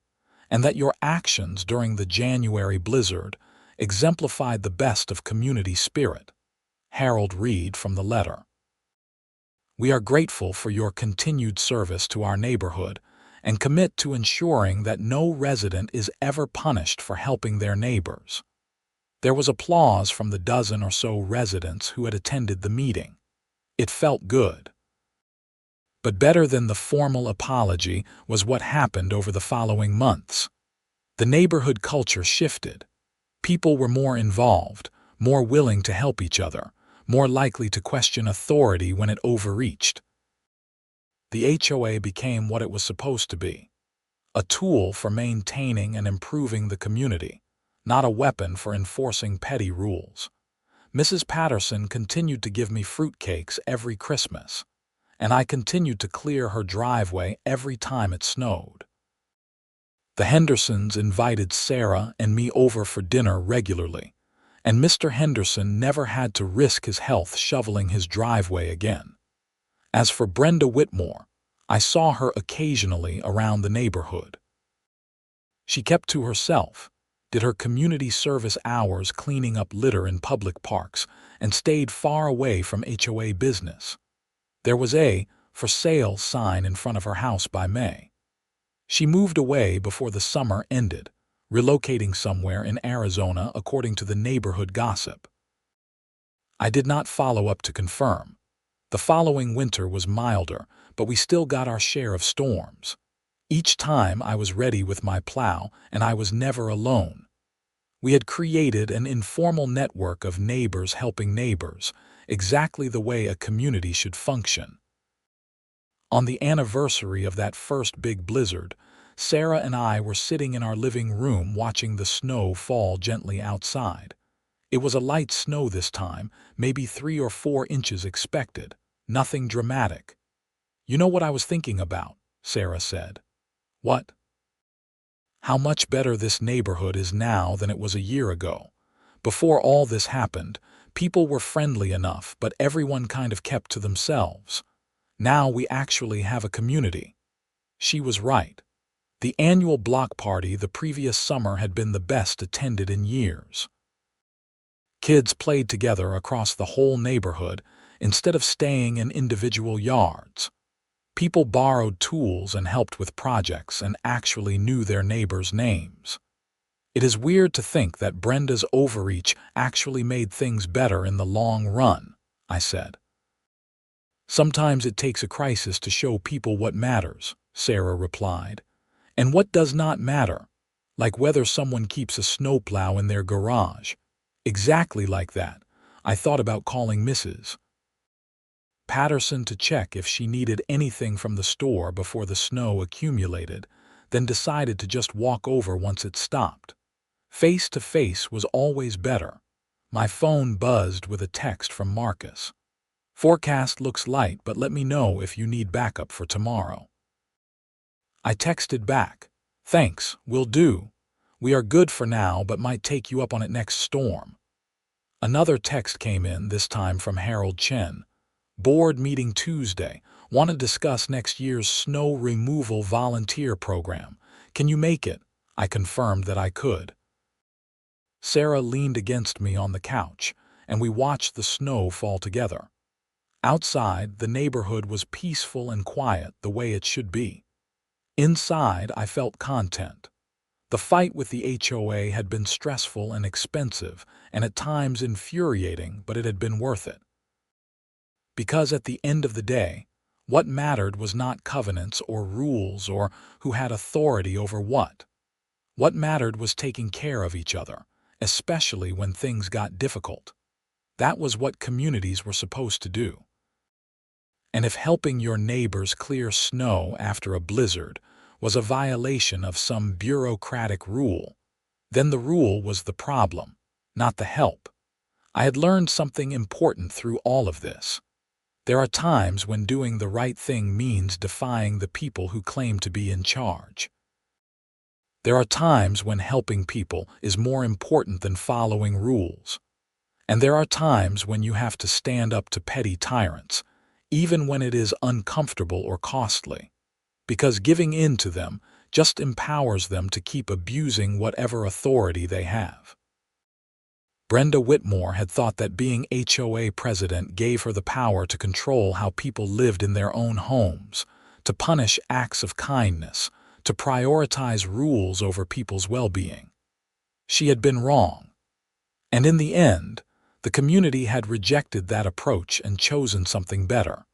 and that your actions during the January blizzard exemplified the best of community spirit," Harold read from the letter. "We are grateful for your continued service to our neighborhood and commit to ensuring that no resident is ever punished for helping their neighbors." There was applause from the dozen or so residents who had attended the meeting. It felt good. But better than the formal apology was what happened over the following months. The neighborhood culture shifted. People were more involved, more willing to help each other, more likely to question authority when it overreached. The HOA became what it was supposed to be: a tool for maintaining and improving the community, not a weapon for enforcing petty rules. Mrs. Patterson continued to give me fruitcakes every Christmas, and I continued to clear her driveway every time it snowed. The Hendersons invited Sarah and me over for dinner regularly, and Mr. Henderson never had to risk his health shoveling his driveway again. As for Brenda Whitmore, I saw her occasionally around the neighborhood. She kept to herself, did her community service hours cleaning up litter in public parks, and stayed far away from HOA business. There was a "for sale" sign in front of her house by May. She moved away before the summer ended, relocating somewhere in Arizona according to the neighborhood gossip. I did not follow up to confirm. The following winter was milder, but we still got our share of storms. Each time I was ready with my plow, and I was never alone. We had created an informal network of neighbors helping neighbors, exactly the way a community should function. On the anniversary of that first big blizzard, Sarah and I were sitting in our living room watching the snow fall gently outside. It was a light snow this time, maybe 3 or 4 inches expected, nothing dramatic. "You know what I was thinking about," Sarah said. "What?" "How much better this neighborhood is now than it was a year ago. Before all this happened, people were friendly enough, but everyone kind of kept to themselves. Now we actually have a community." She was right. The annual block party the previous summer had been the best attended in years. Kids played together across the whole neighborhood instead of staying in individual yards. People borrowed tools and helped with projects and actually knew their neighbors' names. It is weird to think that Brenda's overreach actually made things better in the long run, I said. "Sometimes it takes a crisis to show people what matters," Sarah replied. "And what does not matter? Like whether someone keeps a snowplow in their garage. Exactly like that. I thought about calling Mrs. Patterson to check if she needed anything from the store before the snow accumulated, then decided to just walk over once it stopped. Face to face was always better. My phone buzzed with a text from Marcus. "Forecast looks light, but let me know if you need backup for tomorrow." I texted back, "Thanks, will do. We are good for now, but might take you up on it next storm." Another text came in, this time from Harold Chen. "Board meeting Tuesday. Want to discuss next year's snow removal volunteer program. Can you make it?" I confirmed that I could. Sarah leaned against me on the couch, and we watched the snow fall together. Outside, the neighborhood was peaceful and quiet, the way it should be. Inside, I felt content. The fight with the HOA had been stressful and expensive, and at times infuriating, but it had been worth it. Because at the end of the day, what mattered was not covenants or rules or who had authority over what. What mattered was taking care of each other, especially when things got difficult. That was what communities were supposed to do. And if helping your neighbors clear snow after a blizzard was a violation of some bureaucratic rule, then the rule was the problem, not the help. I had learned something important through all of this. There are times when doing the right thing means defying the people who claim to be in charge. There are times when helping people is more important than following rules. And there are times when you have to stand up to petty tyrants, even when it is uncomfortable or costly, because giving in to them just empowers them to keep abusing whatever authority they have. Brenda Whitmore had thought that being HOA president gave her the power to control how people lived in their own homes, to punish acts of kindness, to prioritize rules over people's well-being. She had been wrong. And in the end, the community had rejected that approach and chosen something better.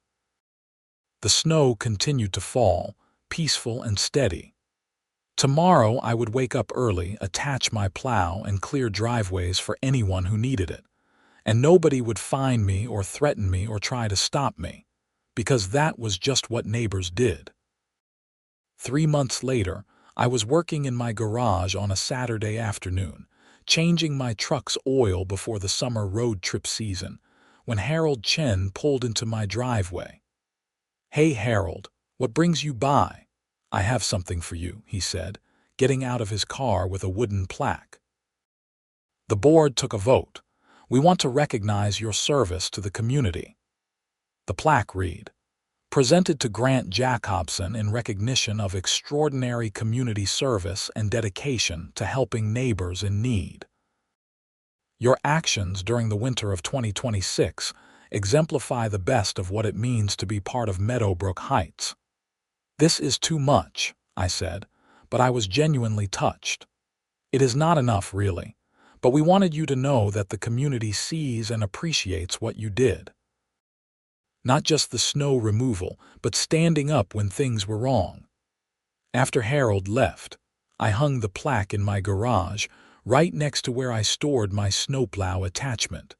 The snow continued to fall, peaceful and steady. Tomorrow I would wake up early, attach my plow, and clear driveways for anyone who needed it. And nobody would find me or threaten me or try to stop me, because that was just what neighbors did. 3 months later, I was working in my garage on a Saturday afternoon, changing my truck's oil before the summer road trip season, when Harold Chen pulled into my driveway. "Hey Harold, what brings you by? I have something for you," he said, getting out of his car with a wooden plaque. "The board took a vote. We want to recognize your service to the community." The plaque read, "Presented to Grant Jacobson in recognition of extraordinary community service and dedication to helping neighbors in need. Your actions during the winter of 2026 exemplify the best of what it means to be part of Meadowbrook Heights." "This is too much," I said, but I was genuinely touched. It is not enough, really, but we wanted you to know that the community sees and appreciates what you did. Not just the snow removal, but standing up when things were wrong. After Harold left, I hung the plaque in my garage, right next to where I stored my snowplow attachment.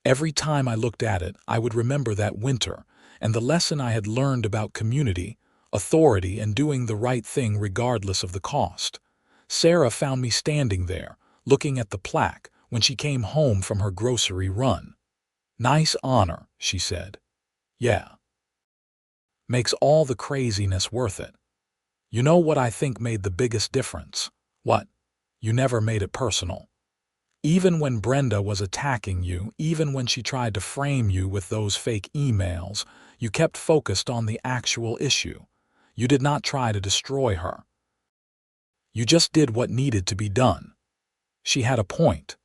Every time I looked at it, I would remember that winter and the lesson I had learned about community, authority, and doing the right thing regardless of the cost. Sarah found me standing there, looking at the plaque, when she came home from her grocery run. "Nice honor," she said. "Yeah. Makes all the craziness worth it." You know what I think made the biggest difference? What? You never made it personal. Even when Brenda was attacking you, even when she tried to frame you with those fake emails, you kept focused on the actual issue. You did not try to destroy her. You just did what needed to be done. She had a point.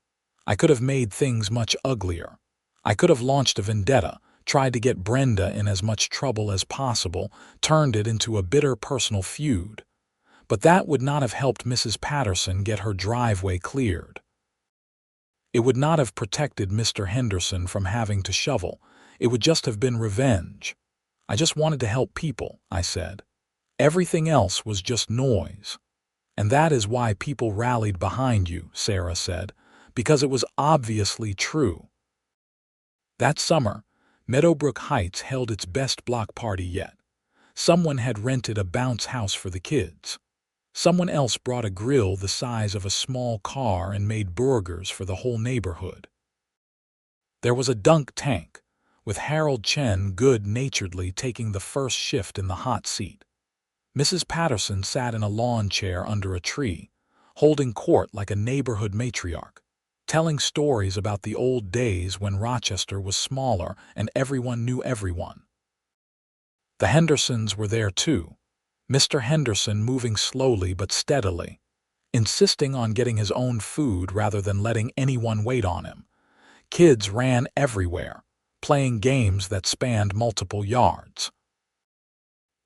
I could have made things much uglier. I could have launched a vendetta, tried to get Brenda in as much trouble as possible, turned it into a bitter personal feud. But that would not have helped Mrs. Patterson get her driveway cleared. It would not have protected Mr. Henderson from having to shovel. It would just have been revenge. I just wanted to help people, I said. Everything else was just noise. And that is why people rallied behind you, Sarah said, because it was obviously true. That summer, Meadowbrook Heights held its best block party yet. Someone had rented a bounce house for the kids. Someone else brought a grill the size of a small car and made burgers for the whole neighborhood. There was a dunk tank, with Harold Chen good-naturedly taking the first shift in the hot seat. Mrs. Patterson sat in a lawn chair under a tree, holding court like a neighborhood matriarch, telling stories about the old days when Rochester was smaller and everyone knew everyone. The Hendersons were there too, Mr. Henderson moving slowly but steadily, insisting on getting his own food rather than letting anyone wait on him. Kids ran everywhere, playing games that spanned multiple yards.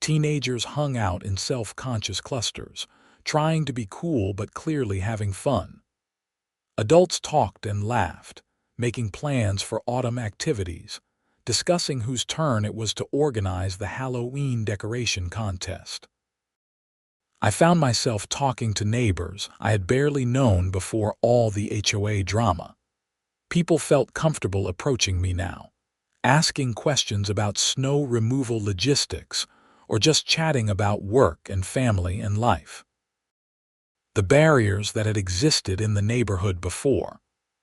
Teenagers hung out in self-conscious clusters, trying to be cool but clearly having fun. Adults talked and laughed, making plans for autumn activities, discussing whose turn it was to organize the Halloween decoration contest. I found myself talking to neighbors I had barely known before all the HOA drama. People felt comfortable approaching me now, asking questions about snow removal logistics or just chatting about work and family and life. The barriers that had existed in the neighborhood before,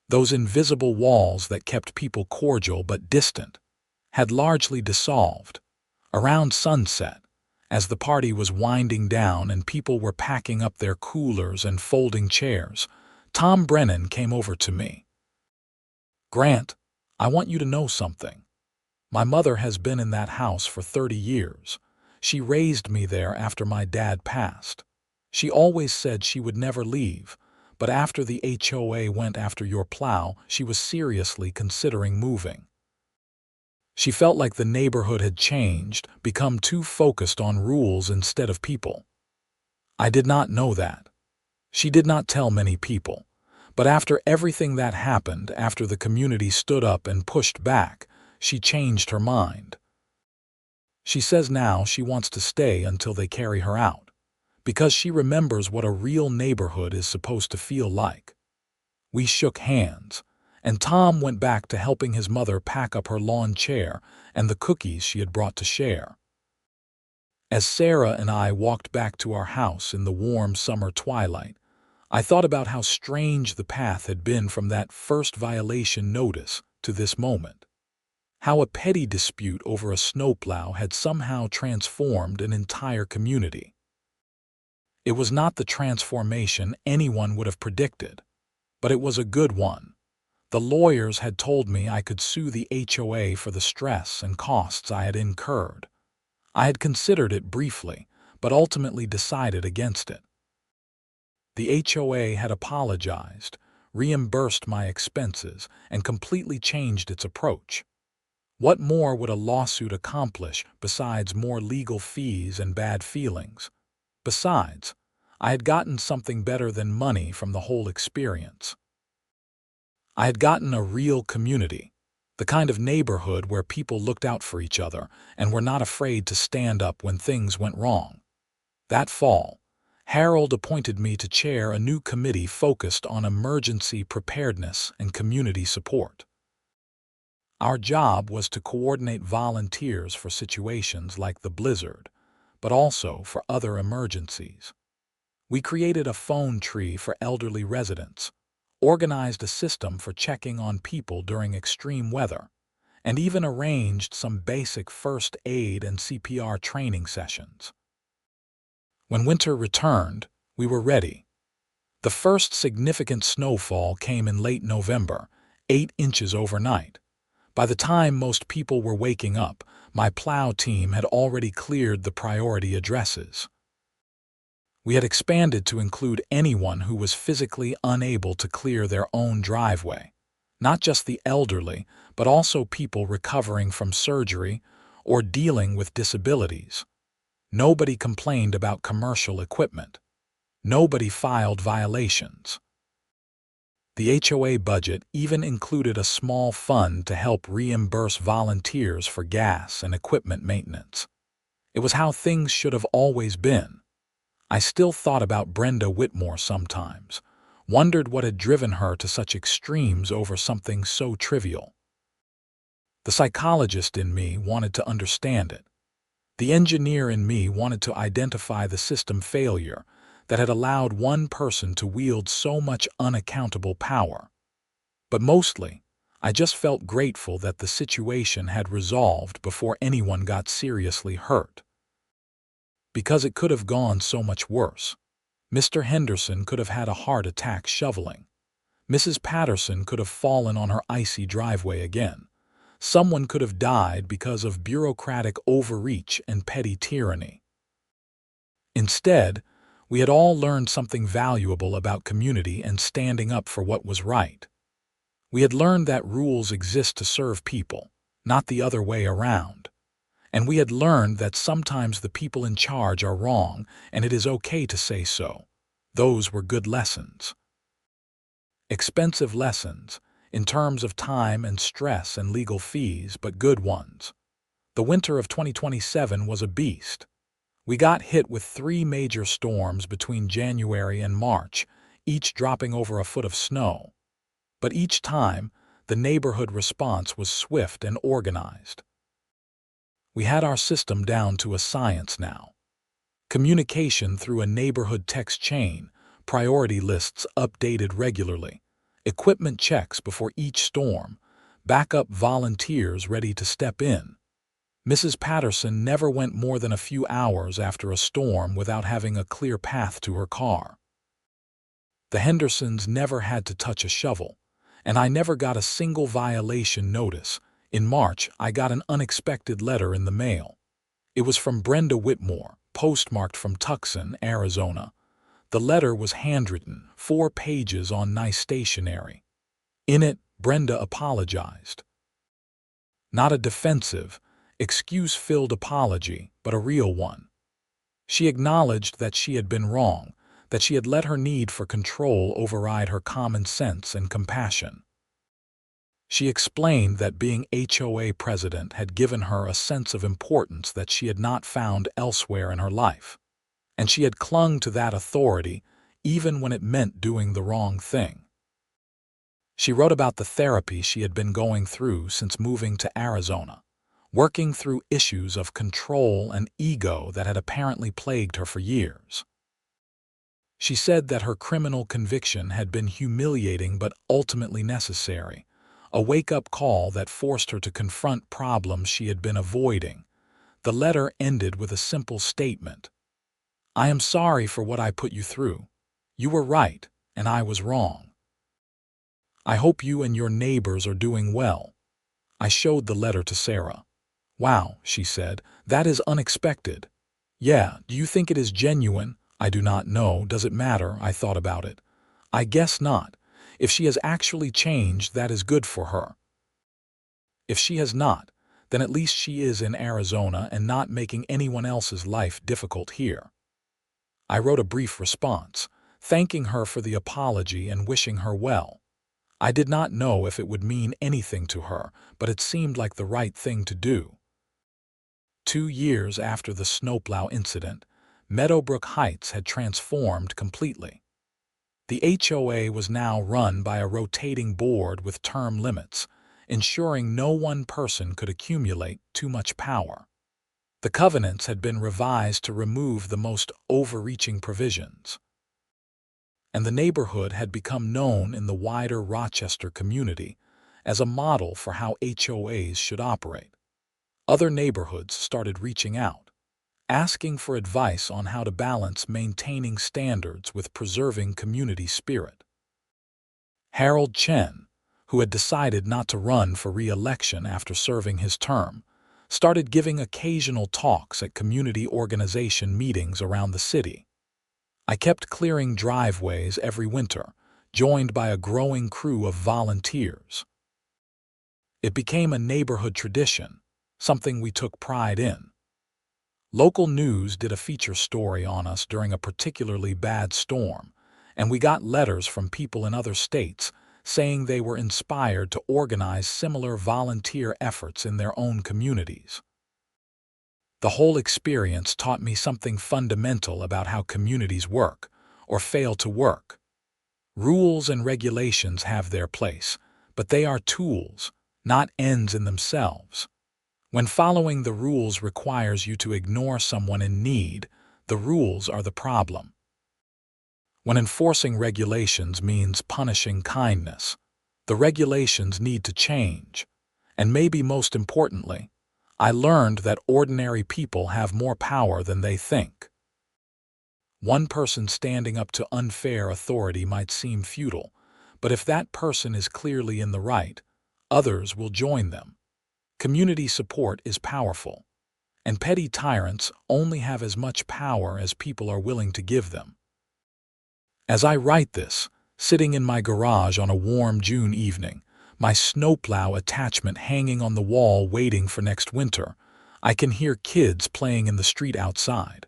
those invisible walls that kept people cordial but distant, had largely dissolved. Around sunset, as the party was winding down and people were packing up their coolers and folding chairs, Tom Brennan came over to me. "Grant, I want you to know something. My mother has been in that house for 30 years. She raised me there after my dad passed. She always said she would never leave, but after the HOA went after your plow, she was seriously considering moving. She felt like the neighborhood had changed, become too focused on rules instead of people. I did not know that. She did not tell many people. But after everything that happened, after the community stood up and pushed back, she changed her mind. She says now she wants to stay until they carry her out, because she remembers what a real neighborhood is supposed to feel like." We shook hands, and Tom went back to helping his mother pack up her lawn chair and the cookies she had brought to share. As Sarah and I walked back to our house in the warm summer twilight, I thought about how strange the path had been from that first violation notice to this moment. How a petty dispute over a snowplow had somehow transformed an entire community. It was not the transformation anyone would have predicted, but it was a good one. The lawyers had told me I could sue the HOA for the stress and costs I had incurred. I had considered it briefly, but ultimately decided against it. The HOA had apologized, reimbursed my expenses, and completely changed its approach. What more would a lawsuit accomplish besides more legal fees and bad feelings? Besides, I had gotten something better than money from the whole experience. I had gotten a real community, the kind of neighborhood where people looked out for each other and were not afraid to stand up when things went wrong. That fall, Harold appointed me to chair a new committee focused on emergency preparedness and community support. Our job was to coordinate volunteers for situations like the blizzard, but also for other emergencies. We created a phone tree for elderly residents, organized a system for checking on people during extreme weather, and even arranged some basic first aid and CPR training sessions. When winter returned, we were ready. The first significant snowfall came in late November, 8 inches overnight. By the time most people were waking up, my Plow team had already cleared the priority addresses. We had expanded to include anyone who was physically unable to clear their own driveway, not just the elderly, but also people recovering from surgery or dealing with disabilities. Nobody complained about commercial equipment. Nobody filed violations. The HOA budget even included a small fund to help reimburse volunteers for gas and equipment maintenance. It was how things should have always been. I still thought about Brenda Whitmore sometimes, wondered what had driven her to such extremes over something so trivial. The psychologist in me wanted to understand it. The engineer in me wanted to identify the system failure that had allowed one person to wield so much unaccountable power. But mostly, I just felt grateful that the situation had resolved before anyone got seriously hurt. Because it could have gone so much worse. Mr. Henderson could have had a heart attack shoveling. Mrs. Patterson could have fallen on her icy driveway again. Someone could have died because of bureaucratic overreach and petty tyranny. Instead, we had all learned something valuable about community and standing up for what was right. We had learned that rules exist to serve people, not the other way around. And we had learned that sometimes the people in charge are wrong, and it is okay to say so. Those were good lessons. Expensive lessons, in terms of time and stress and legal fees, but good ones. The winter of 2027 was a beast. We got hit with 3 major storms between January and March, each dropping over a foot of snow. But each time, the neighborhood response was swift and organized. We had our system down to a science now. Communication through a neighborhood text chain, priority lists updated regularly, equipment checks before each storm, backup volunteers ready to step in. Mrs. Patterson never went more than a few hours after a storm without having a clear path to her car. The Hendersons never had to touch a shovel, and I never got a single violation notice. In March, I got an unexpected letter in the mail. It was from Brenda Whitmore, postmarked from Tucson, Arizona. The letter was handwritten, 4 pages on nice stationery. In it, Brenda apologized. Not a defensive, excuse-filled apology, but a real one. She acknowledged that she had been wrong, that she had let her need for control override her common sense and compassion. She explained that being HOA president had given her a sense of importance that she had not found elsewhere in her life, and she had clung to that authority even when it meant doing the wrong thing. She wrote about the therapy she had been going through since moving to Arizona, working through issues of control and ego that had apparently plagued her for years. She said that her criminal conviction had been humiliating but ultimately necessary, a wake-up call that forced her to confront problems she had been avoiding. The letter ended with a simple statement. "I am sorry for what I put you through. You were right, and I was wrong. I hope you and your neighbors are doing well." I showed the letter to Sarah. "Wow," she said, "that is unexpected." "Yeah, do you think it is genuine?" "I do not know. Does it matter?" I thought about it. "I guess not. If she has actually changed, that is good for her. If she has not, then at least she is in Arizona and not making anyone else's life difficult here." I wrote a brief response, thanking her for the apology and wishing her well. I did not know if it would mean anything to her, but it seemed like the right thing to do. 2 years after the Snowplow incident, Meadowbrook Heights had transformed completely. The HOA was now run by a rotating board with term limits, ensuring no one person could accumulate too much power. The covenants had been revised to remove the most overreaching provisions, and the neighborhood had become known in the wider Rochester community as a model for how HOAs should operate. Other neighborhoods started reaching out, asking for advice on how to balance maintaining standards with preserving community spirit. Harold Chen, who had decided not to run for re-election after serving his term, started giving occasional talks at community organization meetings around the city. I kept clearing driveways every winter, joined by a growing crew of volunteers. It became a neighborhood tradition, something we took pride in. Local news did a feature story on us during a particularly bad storm, and we got letters from people in other states saying they were inspired to organize similar volunteer efforts in their own communities. The whole experience taught me something fundamental about how communities work, or fail to work. Rules and regulations have their place, but they are tools, not ends in themselves. When following the rules requires you to ignore someone in need, the rules are the problem. When enforcing regulations means punishing kindness, the regulations need to change. And maybe most importantly, I learned that ordinary people have more power than they think. One person standing up to unfair authority might seem futile, but if that person is clearly in the right, others will join them. Community support is powerful, and petty tyrants only have as much power as people are willing to give them. As I write this, sitting in my garage on a warm June evening, my snowplow attachment hanging on the wall waiting for next winter, I can hear kids playing in the street outside.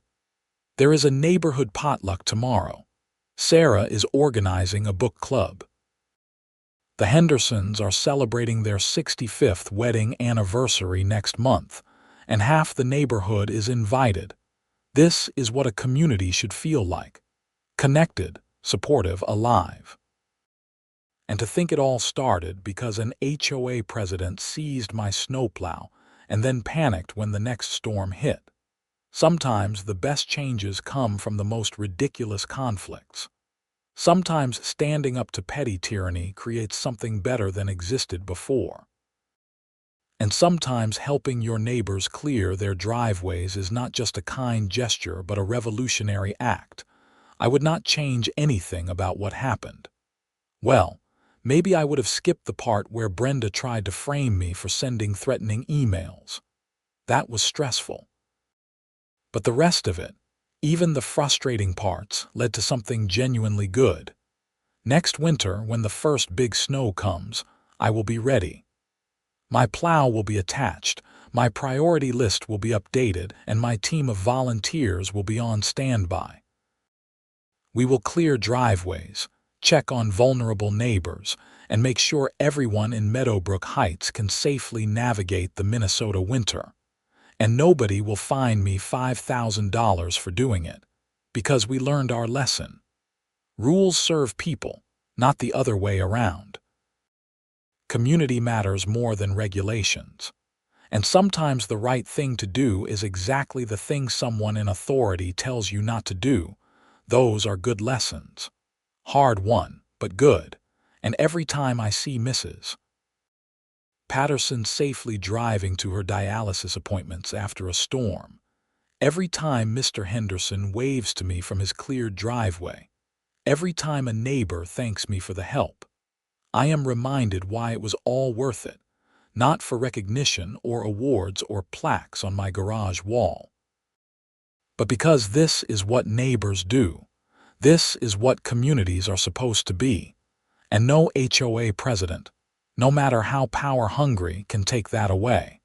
There is a neighborhood potluck tomorrow. Sarah is organizing a book club. The Hendersons are celebrating their 65th wedding anniversary next month, and half the neighborhood is invited. This is what a community should feel like. Connected, supportive, alive. And to think it all started because an HOA president seized my snowplow and then panicked when the next storm hit. Sometimes the best changes come from the most ridiculous conflicts. Sometimes standing up to petty tyranny creates something better than existed before. And sometimes helping your neighbors clear their driveways is not just a kind gesture but a revolutionary act. I would not change anything about what happened. Well, maybe I would have skipped the part where Brenda tried to frame me for sending threatening emails. That was stressful. But the rest of it, even the frustrating parts, led to something genuinely good. Next winter, when the first big snow comes, I will be ready. My plow will be attached, my priority list will be updated, and my team of volunteers will be on standby. We will clear driveways, check on vulnerable neighbors, and make sure everyone in Meadowbrook Heights can safely navigate the Minnesota winter. And nobody will fine me $5,000 for doing it, because we learned our lesson. Rules serve people, not the other way around. Community matters more than regulations. And sometimes the right thing to do is exactly the thing someone in authority tells you not to do. Those are good lessons. Hard won, but good. And every time I see Mrs. Patterson safely driving to her dialysis appointments after a storm, every time Mr. Henderson waves to me from his cleared driveway, every time a neighbor thanks me for the help, I am reminded why it was all worth it, not for recognition or awards or plaques on my garage wall, but because this is what neighbors do. This is what communities are supposed to be, and no HOA president, no matter how power-hungry, can take that away.